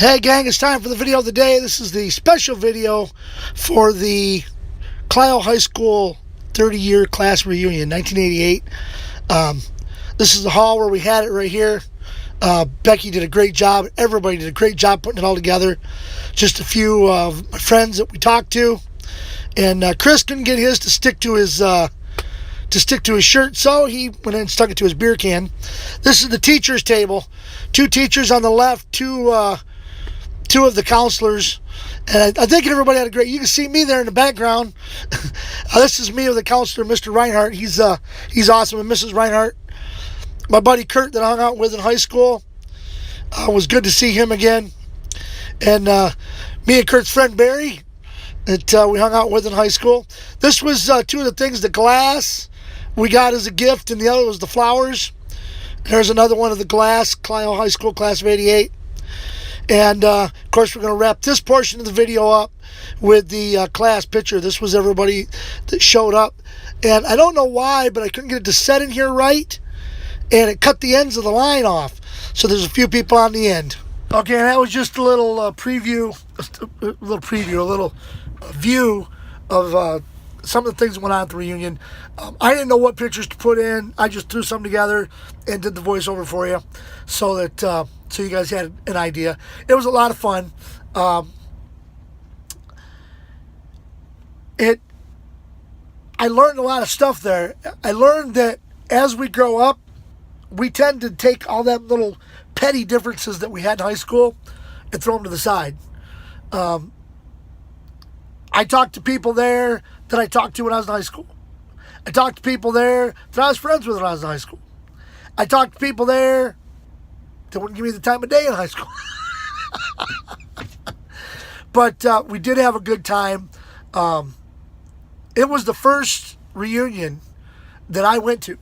Hey gang, it's time for the video of the day. This is the special video for the Clio High School 30-year class reunion, 1988. This is the hall where we had it right here. Becky did a great job. Everybody did a great job putting it all together. Just a few of my friends that we talked to. And Chris couldn't get his to stick to his shirt, so he went and stuck it to his beer can. This is the teacher's table. Two teachers on the left, two of the counselors, and I think everybody had a great. You can see me there in the background. This is me with the counselor, Mr. Reinhardt. He's awesome, and Mrs. Reinhardt. My buddy Kurt that I hung out with in high school. Was good to see him again, and me and Kurt's friend Barry that we hung out with in high school. This was two of the things: the glass we got as a gift, and the other was the flowers. There's another one of the glass, Clio High School Class of '88. And, of course, we're going to wrap this portion of the video up with the class picture. This was everybody that showed up. And I don't know why, but I couldn't get it to set in here right. And it cut the ends of the line off. So there's a few people on the end. Okay, and that was just a little preview, a little view of some of the things that went on at the reunion. I didn't know what pictures to put in. I just threw some together and did the voiceover for you so that so you guys had an idea. It was a lot of fun. I learned a lot of stuff there. I learned that as we grow up, we tend to take all them little petty differences that we had in high school and throw them to the side. I talked to people there that I talked to when I was in high school. I talked to people there that I was friends with when I was in high school. I talked to people there that wouldn't give me the time of day in high school. But we did have a good time. It was the first reunion that I went to.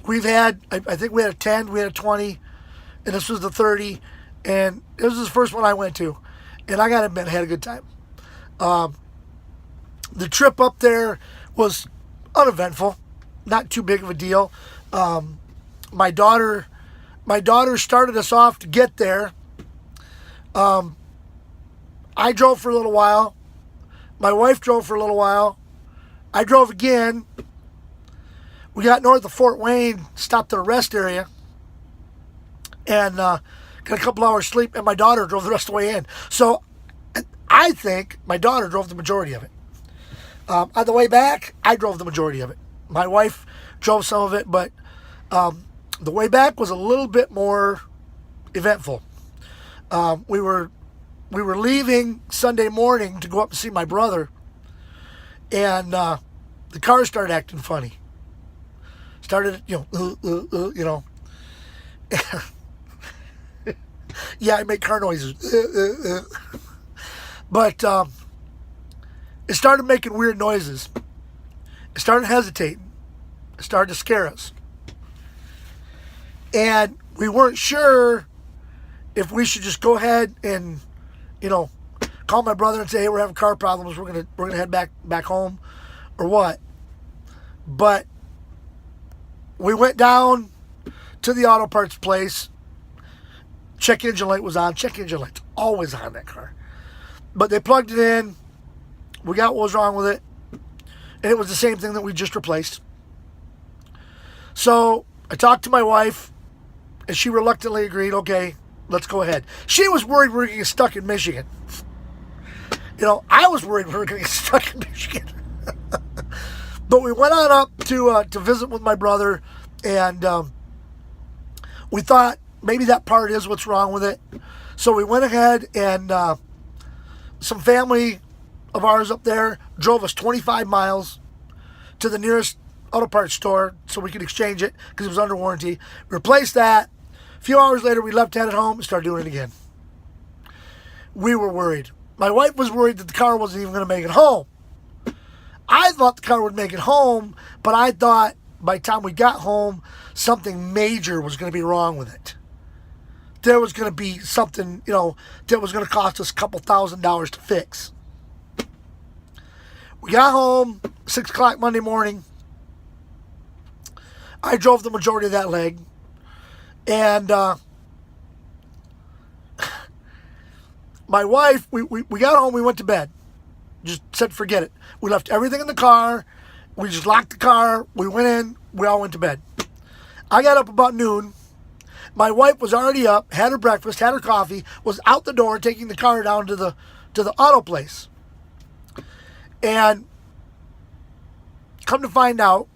We've had, I think we had a 10, we had a 20, and this was the 30, and this was the first one I went to. And I got to admit, I had a good time. The trip up there was uneventful, not too big of a deal. My daughter started us off to get there. I drove for a little while. My wife drove for a little while. I drove again. We got north of Fort Wayne, stopped at a rest area, and got a couple hours sleep, and my daughter drove the rest of the way in. So I think my daughter drove the majority of it. On the way back, I drove the majority of it. My wife drove some of it, but the way back was a little bit more eventful. We were leaving Sunday morning to go up and see my brother, and the car started acting funny. Started, you know. Yeah, I make car noises. But it started making weird noises. It started hesitating. It started to scare us. And we weren't sure if we should just go ahead and, call my brother and say, hey, we're having car problems. We're gonna head back home, or what. But we went down to the auto parts place. Check engine light was on. Check engine light's always on that car. But they plugged it in. We got what was wrong with it. And it was the same thing that we just replaced. So I talked to my wife, and she reluctantly agreed, okay, let's go ahead. She was worried we were going to get stuck in Michigan. I was worried we were going to get stuck in Michigan. But we went on up to visit with my brother, and we thought maybe that part is what's wrong with it. So we went ahead, and some family of ours up there drove us 25 miles to the nearest auto parts store so we could exchange it because it was under warranty. Replaced that. A few hours later, we left, headed home, and started doing it again. We were worried. My wife was worried that the car wasn't even going to make it home. I thought the car would make it home, but I thought by the time we got home, something major was going to be wrong with it. There was going to be something, that was going to cost us a couple $1,000s to fix. We got home, 6 o'clock Monday morning. I drove the majority of that leg. And my wife, we got home, we went to bed. Just said, forget it. We left everything in the car. We just locked the car. We went in. We all went to bed. I got up about noon. My wife was already up, had her breakfast, had her coffee, was out the door taking the car down to the auto place. And come to find out,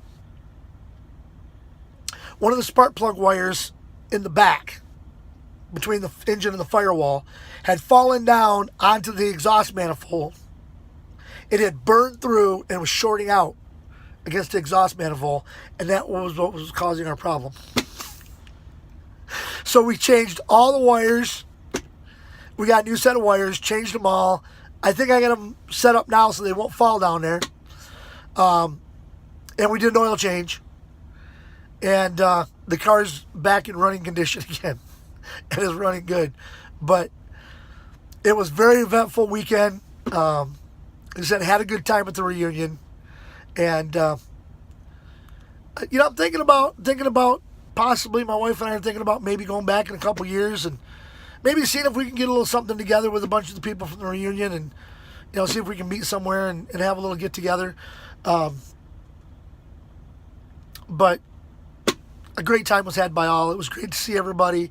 one of the spark plug wires in the back between the engine and the firewall had fallen down onto the exhaust manifold. It had burned through and was shorting out against the exhaust manifold, and that was what was causing our problem. So we changed all the wires. We got a new set of wires, changed them all. I think I got them set up now so they won't fall down there. And we did an oil change. And the car's back in running condition again. It is running good. But it was a very eventful weekend. Like I said, had a good time at the reunion. And, I'm thinking about possibly, my wife and I are thinking about maybe going back in a couple years and maybe seeing if we can get a little something together with a bunch of the people from the reunion and, see if we can meet somewhere and have a little get together. But a great time was had by all. It was great to see everybody.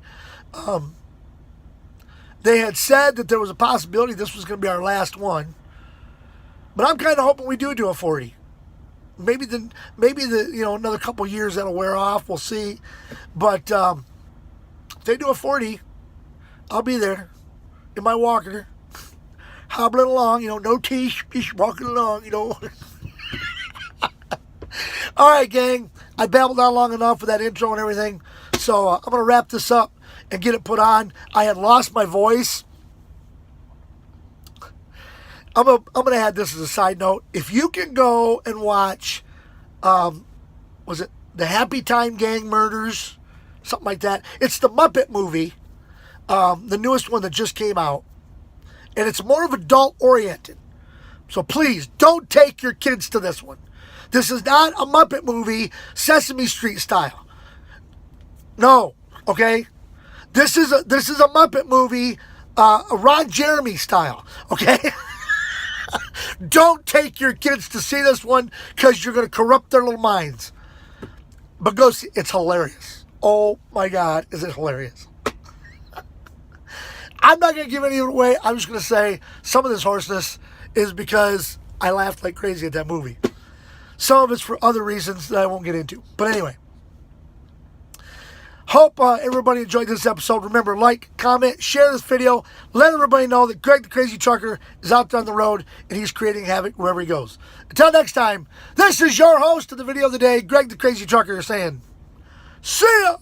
They had said that there was a possibility this was going to be our last one. But I'm kind of hoping we do a 40. Maybe another couple years that'll wear off. We'll see. But if they do a 40, I'll be there in my walker, hobbling along. No teeth, just walking along. All right, gang. I babbled on long enough with that intro and everything. So I'm going to wrap this up and get it put on. I had lost my voice. I'm gonna add this as a side note. If you can go and watch, was it the Happy Time Gang Murders, something like that? It's the Muppet movie, the newest one that just came out, and it's more of adult oriented. So please don't take your kids to this one. This is not a Muppet movie, Sesame Street style. No, okay. This is a Muppet movie, Ron Jeremy style. Okay. Don't take your kids to see this one because you're going to corrupt their little minds. But go see. It's hilarious. Oh my God, is it hilarious? I'm not going to give any of it away. I'm just going to say some of this hoarseness is because I laughed like crazy at that movie. Some of it's for other reasons that I won't get into. But anyway. Hope everybody enjoyed this episode. Remember, like, comment, share this video. Let everybody know that Greg the Crazy Trucker is out there on the road and he's creating havoc wherever he goes. Until next time, this is your host of the video of the day, Greg the Crazy Trucker, saying, see ya!